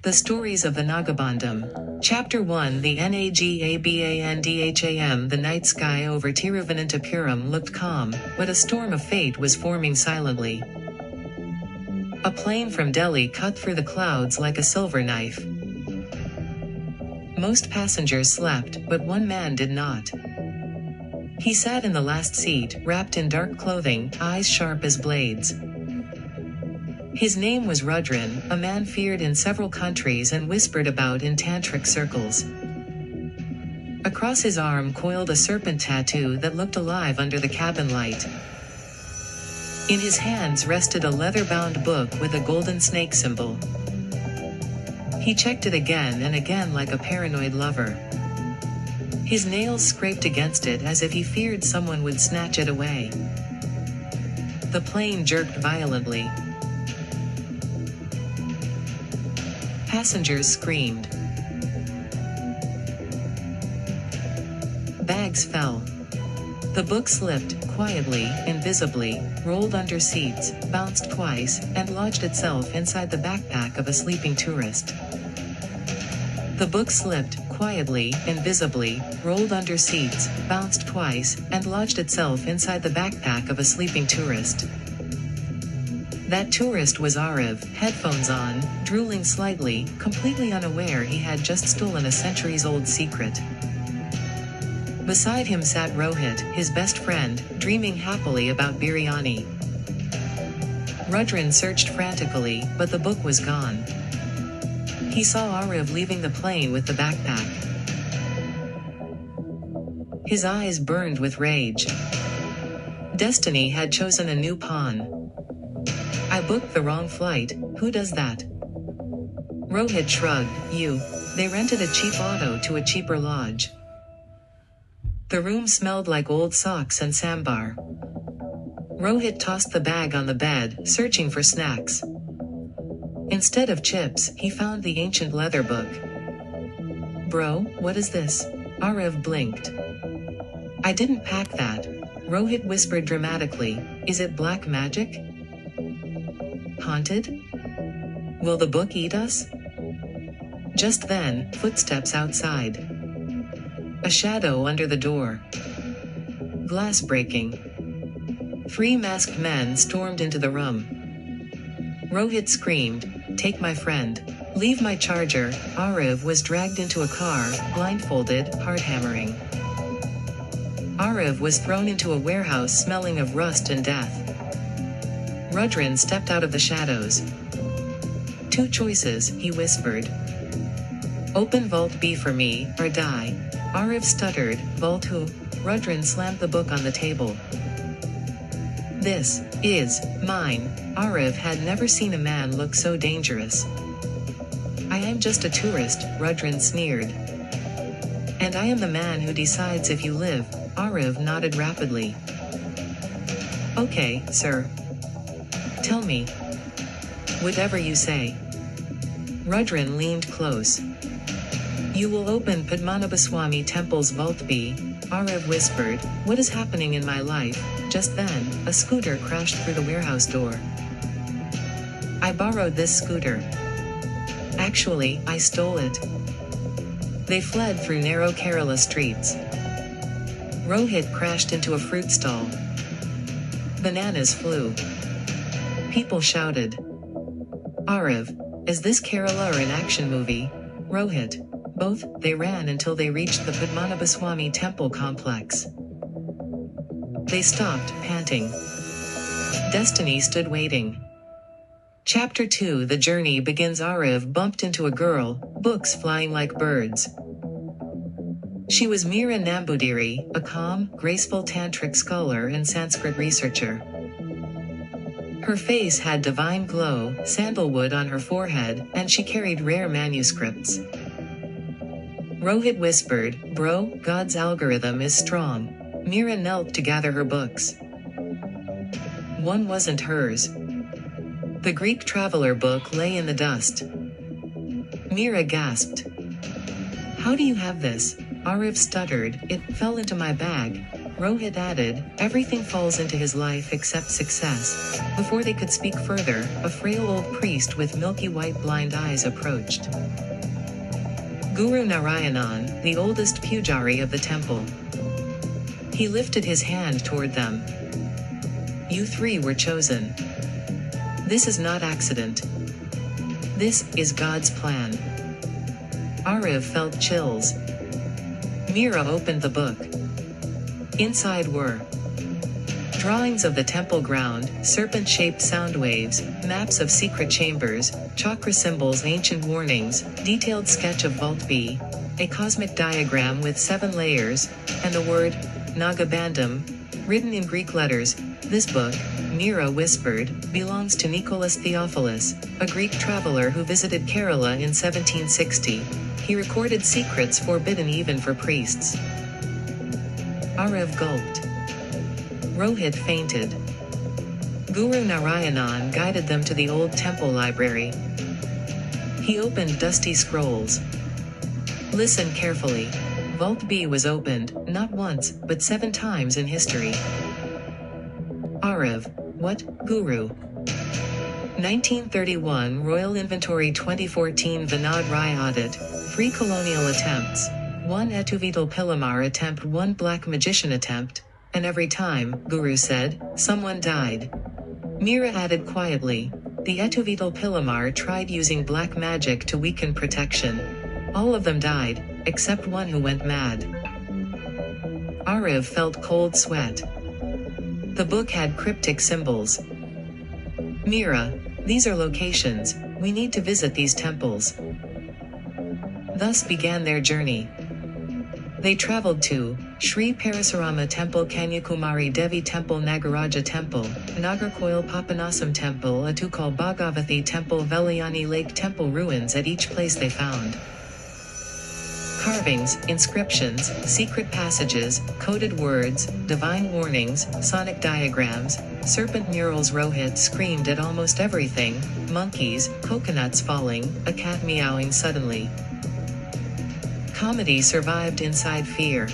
The Stories of the Nagabhandam. Chapter 1. The Nagabhandam. The night sky over Tiruvananthapuram looked calm, but a storm of fate was forming silently. A plane from Delhi cut through the clouds like a silver knife. Most passengers slept, but one man did not. He sat in the last seat, wrapped in dark clothing, eyes sharp as blades. His name was Rudran, a man feared in several countries and whispered about in tantric circles. Across his arm coiled a serpent tattoo that looked alive under the cabin light. In his hands rested a leather-bound book with a golden snake symbol. He checked it again and again like a paranoid lover. His nails scraped against it as if he feared someone would snatch it away. The plane jerked violently. Passengers screamed. Bags fell. The book slipped, quietly, invisibly, rolled under seats, bounced twice, and lodged itself inside the backpack of a sleeping tourist. The book slipped, quietly, invisibly, rolled under seats, bounced twice, and lodged itself inside the backpack of a sleeping tourist. That tourist was Arav, headphones on, drooling slightly, completely unaware he had just stolen a centuries-old secret. Beside him sat Rohit, his best friend, dreaming happily about biryani. Rudran searched frantically, but the book was gone. He saw Arav leaving the plane with the backpack. His eyes burned with rage. Destiny had chosen a new pawn. I booked the wrong flight, who does that? Rohit shrugged, They rented a cheap auto to a cheaper lodge. The room smelled like old socks and sambar. Rohit tossed the bag on the bed, searching for snacks. Instead of chips, he found the ancient leather book. Bro, what is this? Arav blinked. I didn't pack that. Rohit whispered dramatically. Is it black magic? Haunted? Will the book eat us? Just then, footsteps outside. A shadow under the door. Glass breaking. 3 masked men stormed into the room. Rohit screamed, Take my friend. Leave my charger. Arav was dragged into a car, blindfolded, hard hammering. Arav was thrown into a warehouse smelling of rust and death. Rudran stepped out of the shadows. 2 choices, he whispered. Open Vault B for me, or die. Arav stuttered, Vault who? Rudran slammed the book on the table. This is mine. Arav had never seen a man look so dangerous. I am just a tourist, Rudran sneered. And I am the man who decides if you live, Arav nodded rapidly. Okay, sir. Tell me. Whatever you say. Rudran leaned close. You will open Padmanabhaswamy Temple's Vault B, Arav whispered. What is happening in my life? Just then, a scooter crashed through the warehouse door. I borrowed this scooter. Actually, I stole it. They fled through narrow Kerala streets. Rohit crashed into a fruit stall. Bananas flew. People shouted. Arav, is this Kerala or an action movie? Rohit. Both. They ran until they reached the Padmanabhaswamy Temple complex. They stopped, panting. Destiny stood waiting. Chapter 2. The journey begins. Arav bumped into a girl, books flying like birds. She was Meera Nambudiri, a calm, graceful tantric scholar and Sanskrit researcher. Her face had divine glow, sandalwood on her forehead, and she carried rare manuscripts. Rohit whispered, Bro, God's algorithm is strong. Meera knelt to gather her books. One wasn't hers. The Greek traveler book lay in the dust. Meera gasped. How do you have this? Arav stuttered, It fell into my bag. Rohit added, everything falls into his life except success. Before they could speak further, a frail old priest with milky white blind eyes approached. Guru Narayanan, the oldest pujari of the temple. He lifted his hand toward them. You three were chosen. This is not accident. This is God's plan. Arav felt chills. Mira opened the book. Inside were drawings of the temple ground, serpent-shaped sound waves, maps of secret chambers, chakra symbols, ancient warnings, detailed sketch of Vault B, a cosmic diagram with 7 layers, and the word NAGABHANDAM, written in Greek letters. This book, Mira whispered, belongs to Nicholas Theophilus, a Greek traveler who visited Kerala in 1760. He recorded secrets forbidden even for priests. Arav gulped. Rohit fainted. Guru Narayanan guided them to the old temple library. He opened dusty scrolls. Listen carefully. Vault B was opened, not once, but 7 times in history. Arav, what, Guru? 1931 Royal Inventory 2014 Vinod Rai Audit, 3 colonial attempts, 1 Etuvital Pilamar attempt, 1 Black Magician attempt, and every time, Guru said, someone died. Mira added quietly, the Etuvital Pilamar tried using black magic to weaken protection. All of them died, except one who went mad. Arav felt cold sweat. The book had cryptic symbols. Mira, these are locations, we need to visit these temples. Thus began their journey. They traveled to Sri Parasurama Temple, Kanyakumari Devi Temple, Nagaraja Temple, Nagarkoil Papanasam Temple, Atukal Bhagavathi Temple, Veliani Lake Temple. Ruins at each place they found. Carvings, inscriptions, secret passages, coded words, divine warnings, sonic diagrams, serpent murals. Rohit screamed at almost everything: monkeys, coconuts falling, a cat meowing suddenly. Comedy survived inside fear.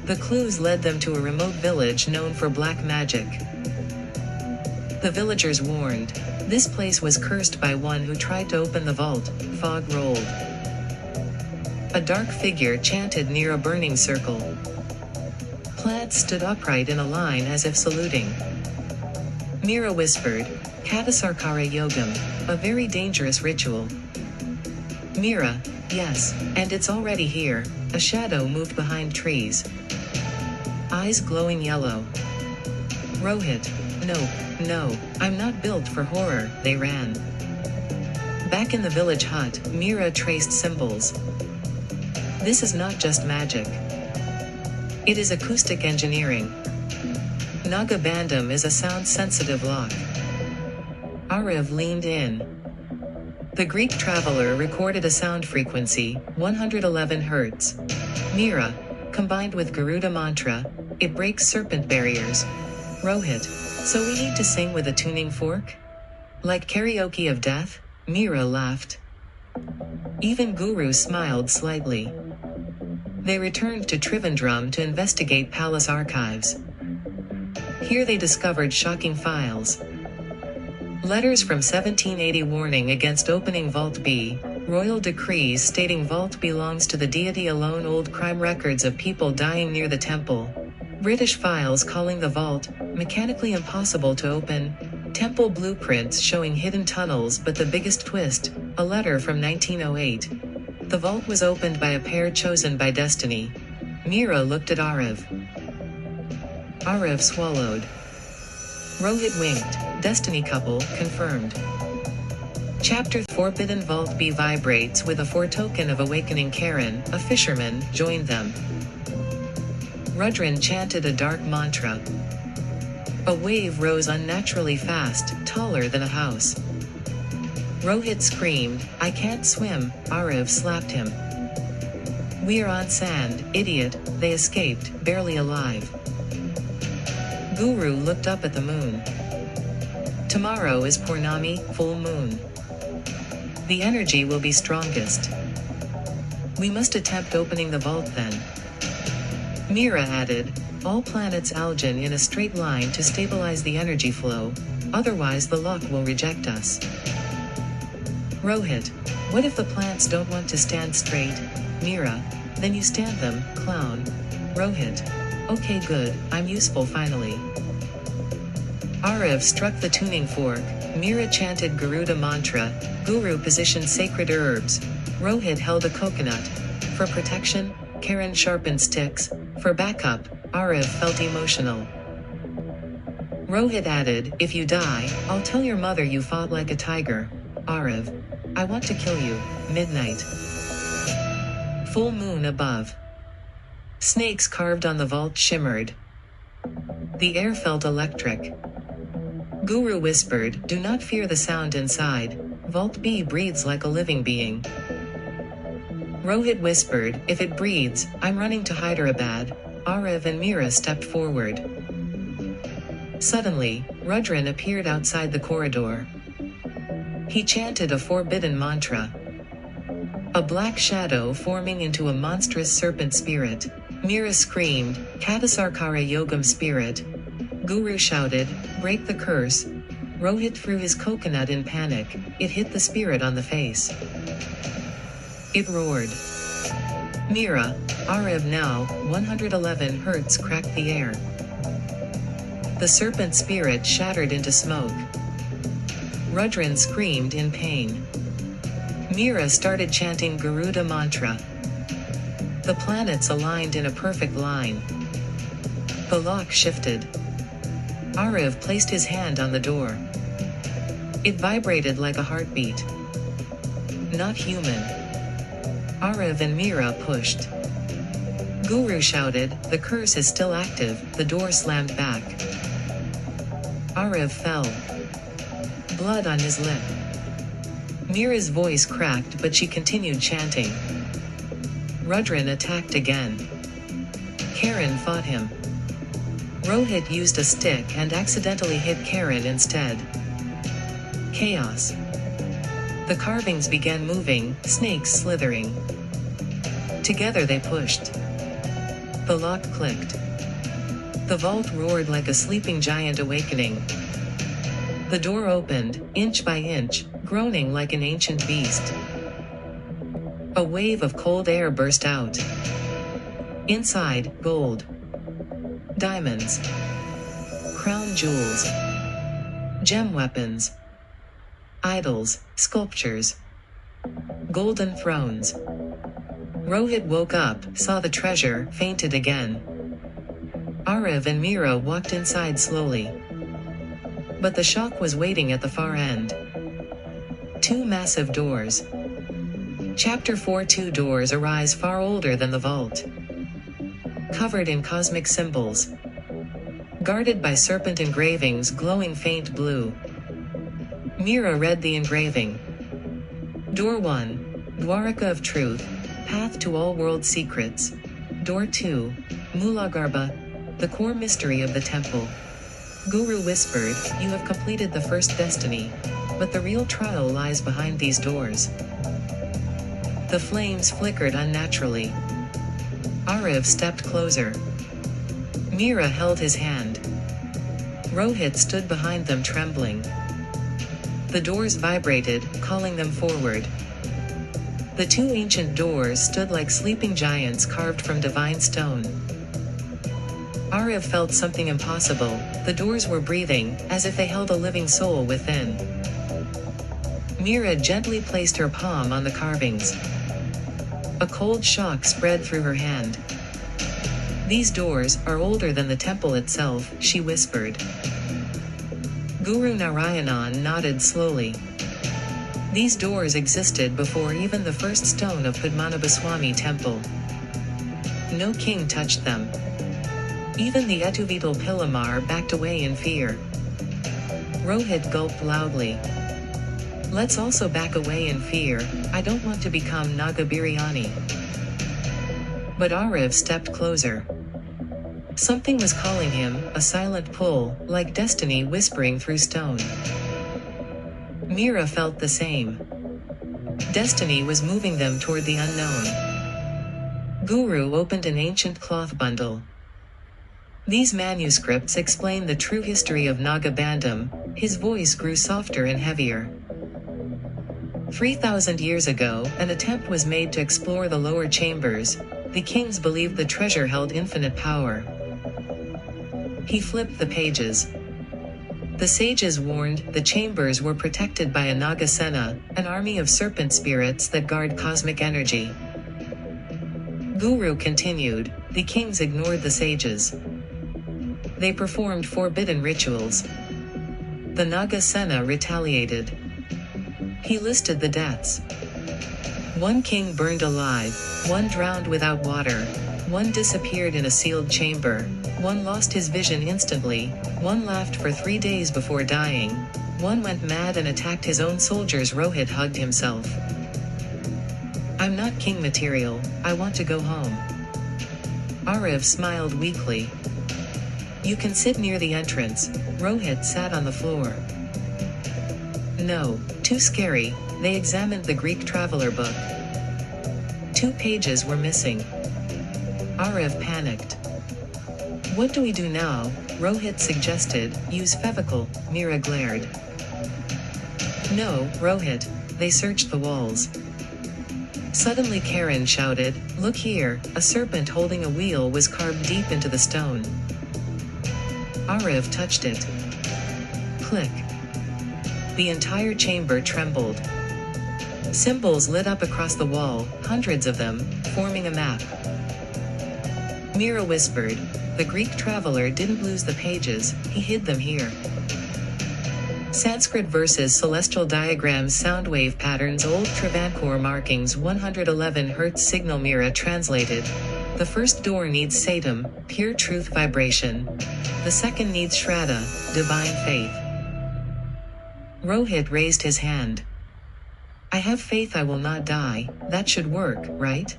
The clues led them to a remote village known for black magic. The villagers warned, this place was cursed by one who tried to open the vault. Fog rolled. A dark figure chanted near a burning circle. Plants stood upright in a line as if saluting. Mira whispered, Katasarkara Yogam, a very dangerous ritual. Mira, yes, and it's already here. A shadow moved behind trees. Eyes glowing yellow. Rohit, no, I'm not built for horror. They ran. Back in the village hut, Mira traced symbols. This is not just magic. It is acoustic engineering. NAGABHANDAM is a sound-sensitive lock. Arav leaned in. The Greek traveler recorded a sound frequency, 111 Hz. Mira, combined with Garuda mantra, it breaks serpent barriers. Rohit, so we need to sing with a tuning fork? Like karaoke of death? Mira laughed. Even Guru smiled slightly. They returned to Trivandrum to investigate palace archives. Here they discovered shocking files. Letters from 1780 warning against opening Vault B, royal decrees stating Vault belongs to the deity alone, old crime records of people dying near the temple, British files calling the vault mechanically impossible to open, temple blueprints showing hidden tunnels, but the biggest twist, a letter from 1908. The vault was opened by a pair chosen by destiny. Mira looked at Arav. Arav swallowed. Rohit winked. Destiny couple, confirmed. Chapter Forbidden Vault B vibrates with a foretoken of awakening. Charan, a fisherman, joined them. Rudran chanted a dark mantra. A wave rose unnaturally fast, taller than a house. Rohit screamed, I can't swim. Arav slapped him. We are on sand, idiot. They escaped, barely alive. Guru looked up at the moon. Tomorrow is Purnami, full moon. The energy will be strongest. We must attempt opening the vault then. Mira added, all planets algin in a straight line to stabilize the energy flow, otherwise the lock will reject us. Rohit, what if the plants don't want to stand straight? Mira, then you stand them, clown. Rohit, okay good, I'm useful finally. Arav struck the tuning fork, Mira chanted Garuda mantra, Guru positioned sacred herbs. Rohit held a coconut. For protection, Charan sharpened sticks. For backup, Arav felt emotional. Rohit added, if you die, I'll tell your mother you fought like a tiger. Arav, I want to kill you. Midnight. Full moon above. Snakes carved on the vault shimmered. The air felt electric. Guru whispered, do not fear the sound inside. Vault B breathes like a living being. Rohit whispered, if it breathes, I'm running to Hyderabad. Arav and Mira stepped forward. Suddenly, Rudran appeared outside the corridor. He chanted a forbidden mantra. A black shadow forming into a monstrous serpent spirit. Mira screamed, Katasarkara Yogam spirit. Guru shouted, break the curse. Rohit threw his coconut in panic. It hit the spirit on the face. It roared. Mira, Arav now, 111 hertz cracked the air. The serpent spirit shattered into smoke. Rudran screamed in pain. Mira started chanting Garuda mantra. The planets aligned in a perfect line. The lock shifted. Arav placed his hand on the door. It vibrated like a heartbeat. Not human. Arav and Mira pushed. Guru shouted, the curse is still active. The door slammed back. Arav fell. Blood on his lip. Mira's voice cracked but she continued chanting. Rudran attacked again. Charan fought him. Rohit used a stick and accidentally hit Charan instead. Chaos. The carvings began moving, snakes slithering. Together they pushed. The lock clicked. The vault roared like a sleeping giant awakening. The door opened, inch by inch, groaning like an ancient beast. A wave of cold air burst out. Inside, gold. Diamonds. Crown jewels. Gem weapons. Idols, sculptures. Golden thrones. Rohit woke up, saw the treasure, fainted again. Arav and Mira walked inside slowly. But the shock was waiting at the far end. Two massive doors. Chapter 4. Two doors arise far older than the vault. Covered in cosmic symbols. Guarded by serpent engravings glowing faint blue. Mira read the engraving. Door 1. Dwaraka of Truth, Path to All World Secrets. Door 2. Mulagarbha, the core mystery of the temple. Guru whispered, you have completed the first destiny, but the real trial lies behind these doors. The flames flickered unnaturally. Arav stepped closer. Mira held his hand. Rohit stood behind them trembling. The doors vibrated, calling them forward. The two ancient doors stood like sleeping giants carved from divine stone. Arav felt something impossible. The doors were breathing, as if they held a living soul within. Mira gently placed her palm on the carvings. A cold shock spread through her hand. These doors are older than the temple itself, she whispered. Guru Narayanan nodded slowly. These doors existed before even the first stone of Padmanabhaswamy temple. No king touched them. Even the Etuvital Pilamar backed away in fear. Rohit gulped loudly. Let's also back away in fear. I don't want to become Nagabiryani. But Arav stepped closer. Something was calling him, a silent pull, like destiny whispering through stone. Mira felt the same. Destiny was moving them toward the unknown. Guru opened an ancient cloth bundle. These manuscripts explain the true history of NAGABHANDAM. His voice grew softer and heavier. 3,000 years ago, an attempt was made to explore the lower chambers. The kings believed the treasure held infinite power. He flipped the pages. The sages warned the chambers were protected by a Nagasena, an army of serpent spirits that guard cosmic energy. Guru continued, the kings ignored the sages. They performed forbidden rituals. The Nagasena retaliated. He listed the deaths. 1 king burned alive, 1 drowned without water, 1 disappeared in a sealed chamber, 1 lost his vision instantly, 1 laughed for 3 days before dying, 1 went mad and attacked his own soldiers. Rohit hugged himself. I'm not king material, I want to go home. Arav smiled weakly. You can sit near the entrance. Rohit sat on the floor. No, too scary. They examined the Greek traveler book. 2 pages were missing. Arav panicked. What do we do now? Rohit suggested, use Fevical. Mira glared. No, Rohit. They searched the walls. Suddenly Charan shouted, look here, a serpent holding a wheel was carved deep into the stone. Arav touched it. Click. The entire chamber trembled. Symbols lit up across the wall, hundreds of them, forming a map. Mira whispered, the Greek traveler didn't lose the pages, he hid them here. Sanskrit verses, celestial diagrams, sound wave patterns, old Travancore markings, 111 Hz signal. Mira translated. The first door needs Satam, pure truth vibration. The second needs Shraddha, divine faith. Rohit raised his hand. I have faith I will not die, that should work, right?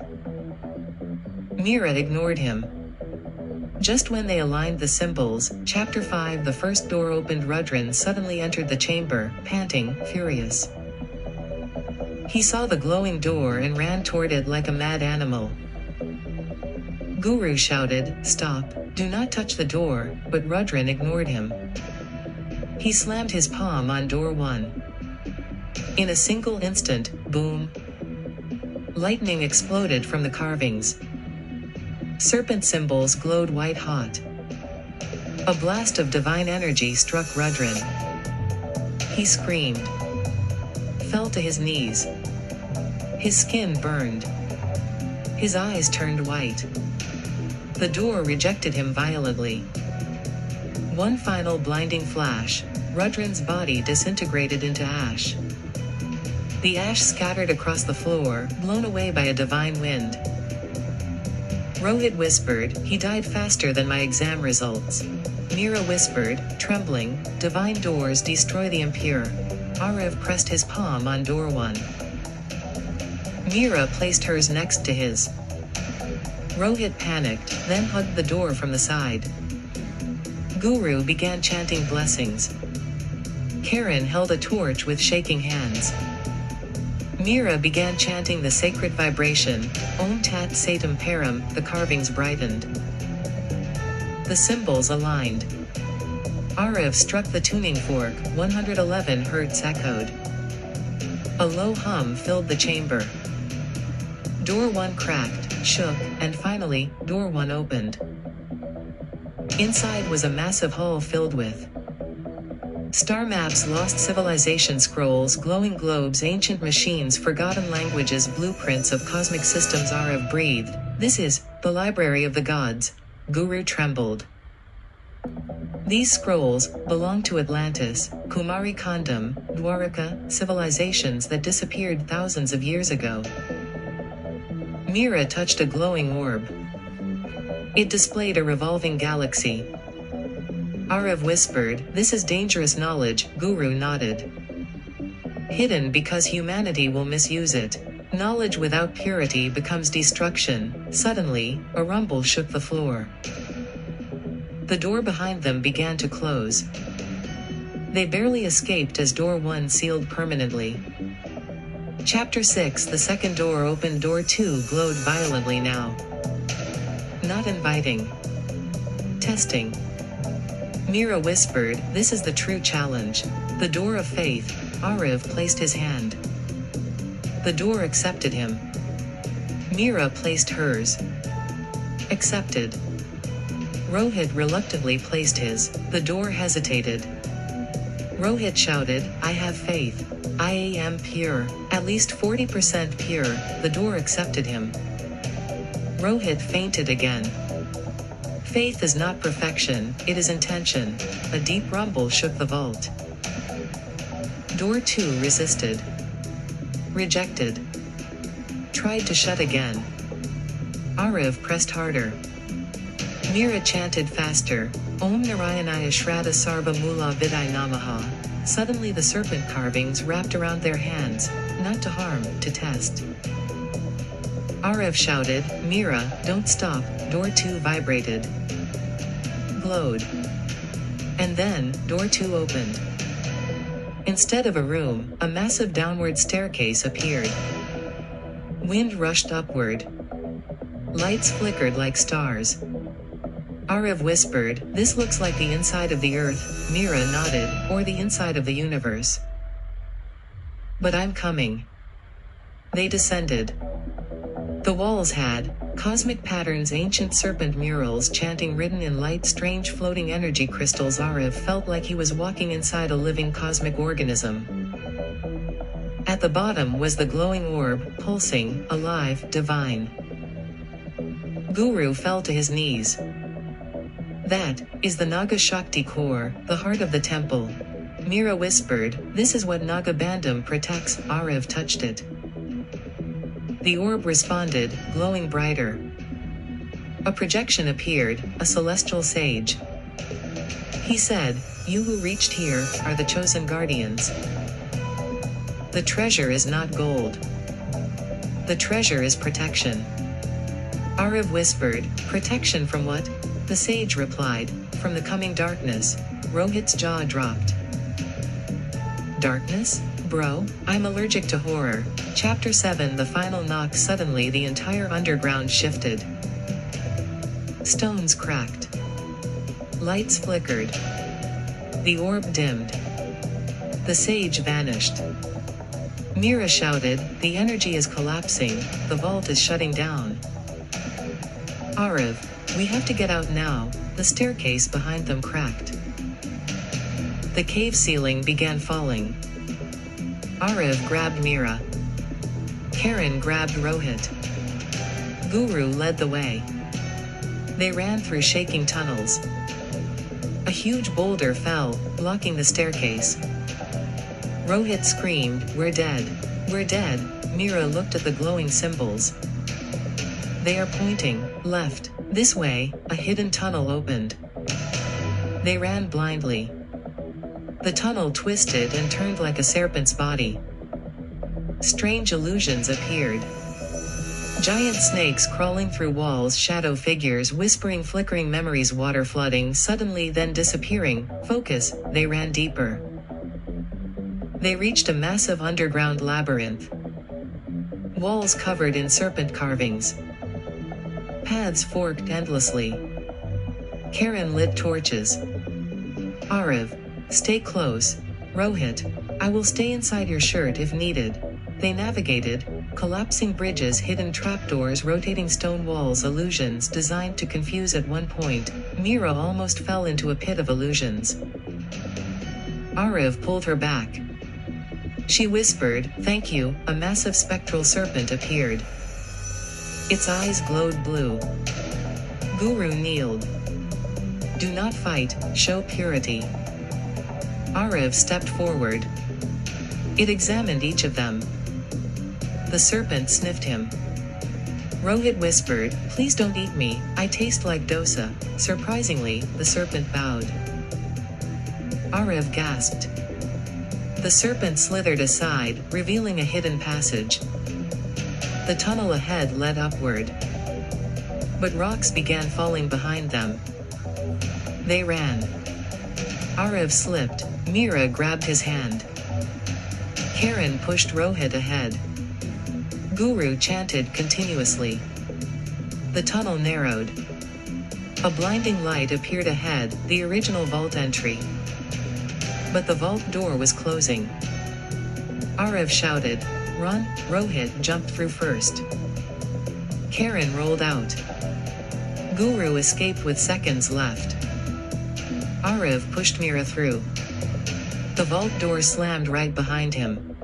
Mira ignored him. Just when they aligned the symbols, Chapter 5, the first door opened. Rudran suddenly entered the chamber, panting, furious. He saw the glowing door and ran toward it like a mad animal. Guru shouted, stop, do not touch the door, but Rudran ignored him. He slammed his palm on door 1. In a single instant, boom. Lightning exploded from the carvings. Serpent symbols glowed white hot. A blast of divine energy struck Rudran. He screamed. Fell to his knees. His skin burned. His eyes turned white. The door rejected him violently. One final blinding flash, Rudran's body disintegrated into ash. The ash scattered across the floor, blown away by a divine wind. Rohit whispered, he died faster than my exam results. Mira whispered, trembling, divine doors destroy the impure. Arav pressed his palm on door 1. Mira placed hers next to his. Rohit panicked, then hugged the door from the side. Guru began chanting blessings. Charan held a torch with shaking hands. Mira began chanting the sacred vibration, Om Tat Satam Param. The carvings brightened. The symbols aligned. Arav struck the tuning fork, 111 Hz echoed. A low hum filled the chamber. Door 1 cracked, shook, and finally, door 1 opened. Inside was a massive hall filled with star maps, lost civilization scrolls, glowing globes, ancient machines, forgotten languages, blueprints of cosmic systems. Arav breathed. This is the library of the gods. Guru trembled. These scrolls belong to Atlantis, Kumari Kandam, Dwaraka, civilizations that disappeared thousands of years ago. Mira touched a glowing orb. It displayed a revolving galaxy. Arav whispered, this is dangerous knowledge. Guru nodded. Hidden because humanity will misuse it. Knowledge without purity becomes destruction. Suddenly, a rumble shook the floor. The door behind them began to close. They barely escaped as door 1 sealed permanently. Chapter 6, the second door opened. Door 2 glowed violently now. Not inviting. Testing. Mira whispered, "This is the true challenge. The door of faith." Arav placed his hand. The door accepted him. Mira placed hers. Accepted. Rohit reluctantly placed his. The door hesitated. Rohit shouted, "I have faith. I am pure, at least 40% pure." The door accepted him. Rohit fainted again. Faith is not perfection, it is intention. A deep rumble shook the vault. Door 2 resisted. Rejected. Tried to shut again. Arav pressed harder. Mira chanted faster, "Om Narayanaya Shraddha Sarva Mula Vidai Namaha." Suddenly the serpent carvings wrapped around their hands, not to harm, to test. Arav shouted, "Mira, don't stop." Door 2 vibrated. Glowed. And then, door 2 opened. Instead of a room, a massive downward staircase appeared. Wind rushed upward. Lights flickered like stars. Arav whispered, "This looks like the inside of the earth." Mira nodded, "Or the inside of the universe." "But I'm coming." They descended. The walls had cosmic patterns, ancient serpent murals chanting written in light, strange floating energy crystals. Arav felt like he was walking inside a living cosmic organism. At the bottom was the glowing orb, pulsing, alive, divine. Guru fell to his knees. "That is the Naga Shakti core, the heart of the temple." Mira whispered, "This is what NAGABHANDAM protects." Arav touched it. The orb responded, glowing brighter. A projection appeared, a celestial sage. He said, "You who reached here are the chosen guardians. The treasure is not gold. The treasure is protection." Arav whispered, "Protection from what?" The sage replied, "From the coming darkness." Rohit's jaw dropped. "Darkness? Bro, I'm allergic to horror." Chapter 7 The final knock. Suddenly the entire underground shifted. Stones cracked. Lights flickered. The orb dimmed. The sage vanished. Mira shouted, "The energy is collapsing, the vault is shutting down." "Arav, we have to get out now." The staircase behind them cracked. The cave ceiling began falling. Arav grabbed Mira. Charan grabbed Rohit. Guru led the way. They ran through shaking tunnels. A huge boulder fell, blocking the staircase. Rohit screamed, "We're dead. We're dead." Mira looked at the glowing symbols. "They are pointing left. This way." A hidden tunnel opened. They ran blindly. The tunnel twisted and turned like a serpent's body. Strange illusions appeared. Giant snakes crawling through walls, shadow figures whispering, flickering memories, water flooding, suddenly then disappearing. Focus. They ran deeper. They reached a massive underground labyrinth. Walls covered in serpent carvings. Paths forked endlessly. Charan lit torches. "Arav, stay close." "Rohit, I will stay inside your shirt if needed." They navigated, collapsing bridges, hidden trapdoors, rotating stone walls, illusions designed to confuse. At one point, Mira almost fell into a pit of illusions. Arav pulled her back. She whispered, "Thank you." A massive spectral serpent appeared. Its eyes glowed blue. Guru kneeled. "Do not fight, show purity." Arav stepped forward. It examined each of them. The serpent sniffed him. Rohit whispered, "Please don't eat me, I taste like dosa." Surprisingly, the serpent bowed. Arav gasped. The serpent slithered aside, revealing a hidden passage. The tunnel ahead led upward. But rocks began falling behind them. They ran. Arav slipped. Mira grabbed his hand. Charan pushed Rohit ahead. Guru chanted continuously. The tunnel narrowed. A blinding light appeared ahead, the original vault entry. But the vault door was closing. Arav shouted, "Run!" Rohit jumped through first. Charan rolled out. Guru escaped with seconds left. Arav pushed Mira through. The vault door slammed right behind him.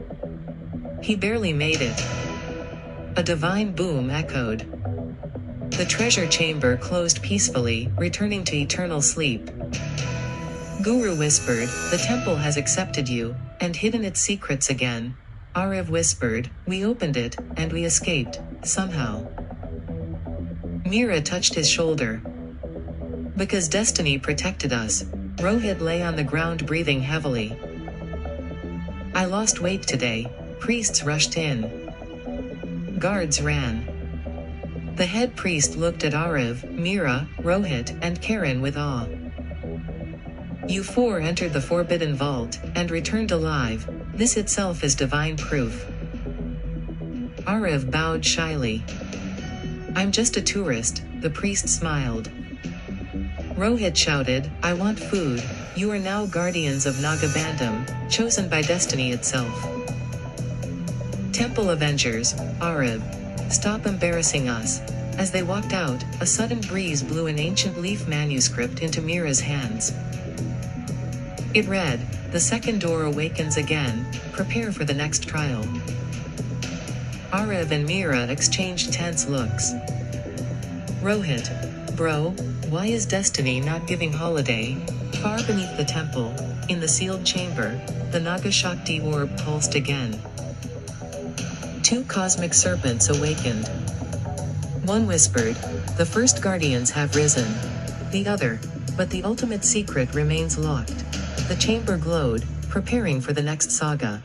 He barely made it. A divine boom echoed. The treasure chamber closed peacefully, returning to eternal sleep. Guru whispered, "The temple has accepted you, and hidden its secrets again." Arav whispered, "We opened it, and we escaped, somehow." Mira touched his shoulder. "Because destiny protected us." Rohit lay on the ground breathing heavily. "I lost weight today." Priests rushed in. Guards ran. The head priest looked at Arav, Mira, Rohit, and Charan with awe. "You four entered the forbidden vault, and returned alive. This itself is divine proof." Arav bowed shyly. "I'm just a tourist," the priest smiled. Rohit shouted, "I want food." "You are now guardians of NAGABHANDAM, chosen by destiny itself." "Temple Avengers, Arav. Stop embarrassing us." As they walked out, a sudden breeze blew an ancient leaf manuscript into Mira's hands. It read, "The second door awakens again, prepare for the next trial." Arav and Mira exchanged tense looks. Rohit, "Bro, why is destiny not giving holiday?" Far beneath the temple, in the sealed chamber, the Naga Shakti orb pulsed again. Two cosmic serpents awakened. One whispered, "The first guardians have risen." The other, "But the ultimate secret remains locked." The chamber glowed, preparing for the next saga.